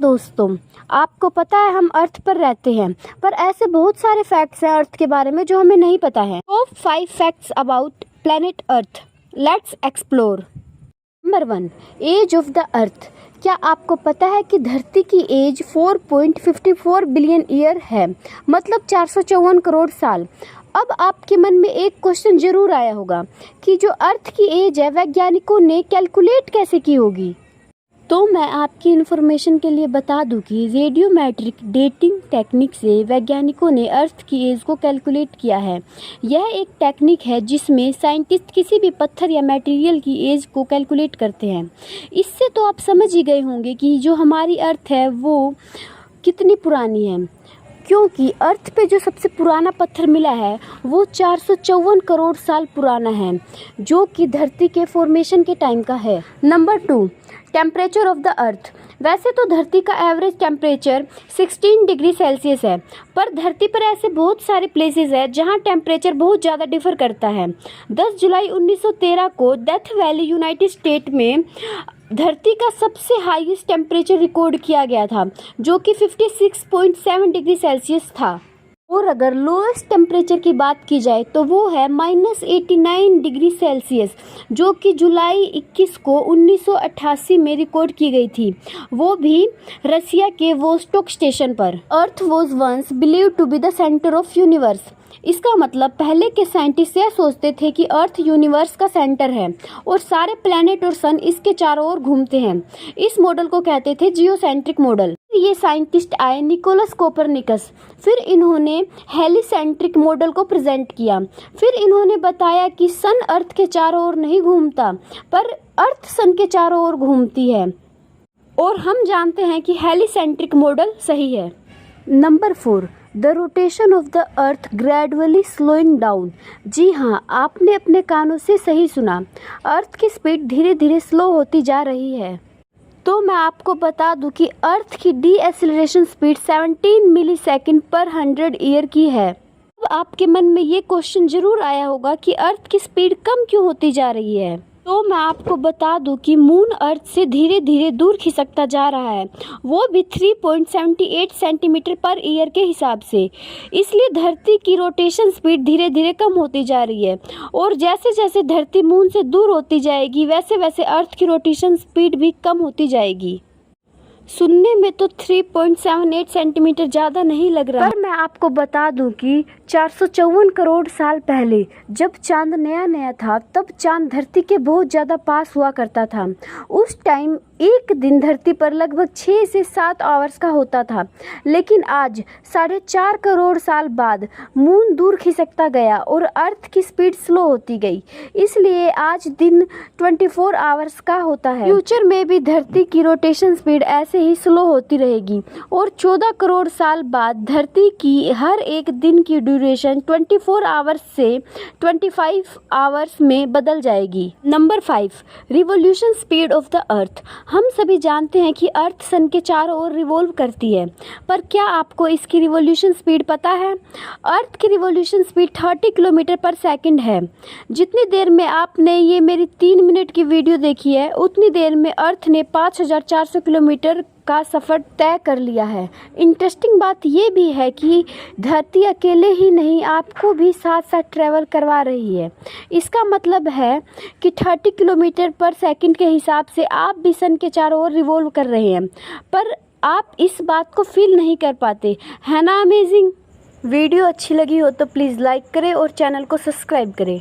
दोस्तों, आपको पता है हम अर्थ पर रहते हैं, पर ऐसे बहुत सारे फैक्ट्स हैं अर्थ के बारे में जो हमें नहीं पता है। Top 5 facts about planet earth, let's explore. Number 1, age of the earth. क्या आपको पता है कि धरती की एज 4.54 बिलियन ईयर है, मतलब 454 करोड़ साल। अब आपके मन में एक क्वेश्चन जरूर आया होगा कि जो अर्थ की एज है वैज्ञानिकों ने कैलकुलेट कैसे की होगी। तो मैं आपकी इन्फॉर्मेशन के लिए बता दूं कि रेडियोमेट्रिक डेटिंग टेक्निक से वैज्ञानिकों ने अर्थ की एज को कैलकुलेट किया है। यह एक टेक्निक है जिसमें साइंटिस्ट किसी भी पत्थर या मटेरियल की एज को कैलकुलेट करते हैं। इससे तो आप समझ ही गए होंगे कि जो हमारी अर्थ है वो कितनी पुरानी है, क्योंकि अर्थ पे जो सबसे पुराना पत्थर मिला है वो 454 करोड़ साल पुराना है, जो कि धरती के फॉर्मेशन के टाइम का है। नंबर 2, टेम्परेचर ऑफ द अर्थ। वैसे तो धरती का एवरेज टेम्परेचर 16 डिग्री सेल्सियस है, पर धरती पर ऐसे बहुत सारे प्लेसेस हैं जहां टेम्परेचर बहुत ज़्यादा डिफर करता है। 10 जुलाई 1913 को डेथ वैली यूनाइटेड स्टेट में धरती का सबसे हाईएस्ट टेम्परेचर रिकॉर्ड किया गया था, जो कि 56.7 डिग्री सेल्सियस था। और अगर लोएस्ट टेम्परेचर की बात की जाए तो वो है -89 डिग्री सेल्सियस, जो कि जुलाई 21 को 1988 में रिकॉर्ड की गई थी, वो भी रसिया के वोस्टोक स्टेशन पर। Earth was once believed to be the centre of universe. इसका मतलब पहले के साइंटिस्ट यह सोचते थे कि अर्थ यूनिवर्स का सेंटर है और सारे प्लैनेट और सन इसके चारों ओर घूमते हैं। इस मॉडल को कहते थे जियोसेंट्रिक मॉडल। ये साइंटिस्ट आए निकोलस कोपरनिकस, फिर इन्होंने हेलिसेंट्रिक मॉडल को प्रेजेंट किया। फिर इन्होंने बताया कि सन अर्थ के चारों ओर नहीं घूमता, पर अर्थ सन के चारों ओर घूमती है, और हम जानते हैं कि हेलिसेंट्रिक मॉडल सही है। Number 4, the rotation of the earth gradually slowing down. जी हाँ, आपने अपने कानों से सही सुना, अर्थ की स्पीड धीरे धीरे स्लो होती जा रही है। तो मैं आपको बता दूं कि अर्थ की डीएक्सेलरेशन स्पीड 17 मिलीसेकंड पर 100 ईयर की है। अब आपके मन में ये क्वेश्चन जरूर आया होगा कि अर्थ की स्पीड कम क्यों होती जा रही है। तो मैं आपको बता दूं कि मून अर्थ से धीरे धीरे दूर खिसकता जा रहा है, वो भी 3.78 सेंटीमीटर पर ईयर के हिसाब से। इसलिए धरती की रोटेशन स्पीड धीरे धीरे कम होती जा रही है, और जैसे जैसे धरती मून से दूर होती जाएगी वैसे वैसे अर्थ की रोटेशन स्पीड भी कम होती जाएगी। सुनने में तो 3.78 सेंटीमीटर ज़्यादा नहीं लग रहा, पर मैं आपको बता दूं कि 454 करोड़ साल पहले जब चांद नया नया था, तब चांद धरती के बहुत ज़्यादा पास हुआ करता था। उस टाइम एक दिन धरती पर लगभग 6 से 7 आवर्स का होता था, लेकिन आज 4.5 करोड़ साल बाद मून दूर खिसकता गया और अर्थ की स्पीड स्लो होती गई, इसलिए आज दिन 24 आवर्स का होता है। फ्यूचर में भी धरती की रोटेशन स्पीड ऐसे ही स्लो होती रहेगी, और 14 करोड़ साल बाद धरती की हर एक दिन की ड्यूरेशन 24 आवर्स से 25 आवर्स में बदल जाएगी। Number 5, revolution speed of the अर्थ। हम सभी जानते हैं कि अर्थ सन के चारों ओर रिवॉल्व करती है, पर क्या आपको इसकी रिवॉल्यूशन स्पीड पता है? अर्थ की रिवॉल्यूशन स्पीड 30 किलोमीटर पर सेकंड है। जितनी देर में आपने ये मेरी 3 मिनट की वीडियो देखी है, उतनी देर में अर्थ ने 5400 किलोमीटर का सफ़र तय कर लिया है। इंटरेस्टिंग बात ये भी है कि धरती अकेले ही नहीं, आपको भी साथ साथ ट्रैवल करवा रही है। इसका मतलब है कि 30 किलोमीटर पर सेकंड के हिसाब से आप भी सन के चारों ओर रिवॉल्व कर रहे हैं, पर आप इस बात को फील नहीं कर पाते, है ना अमेजिंग। वीडियो अच्छी लगी हो तो प्लीज़ लाइक करें और चैनल को सब्सक्राइब करें।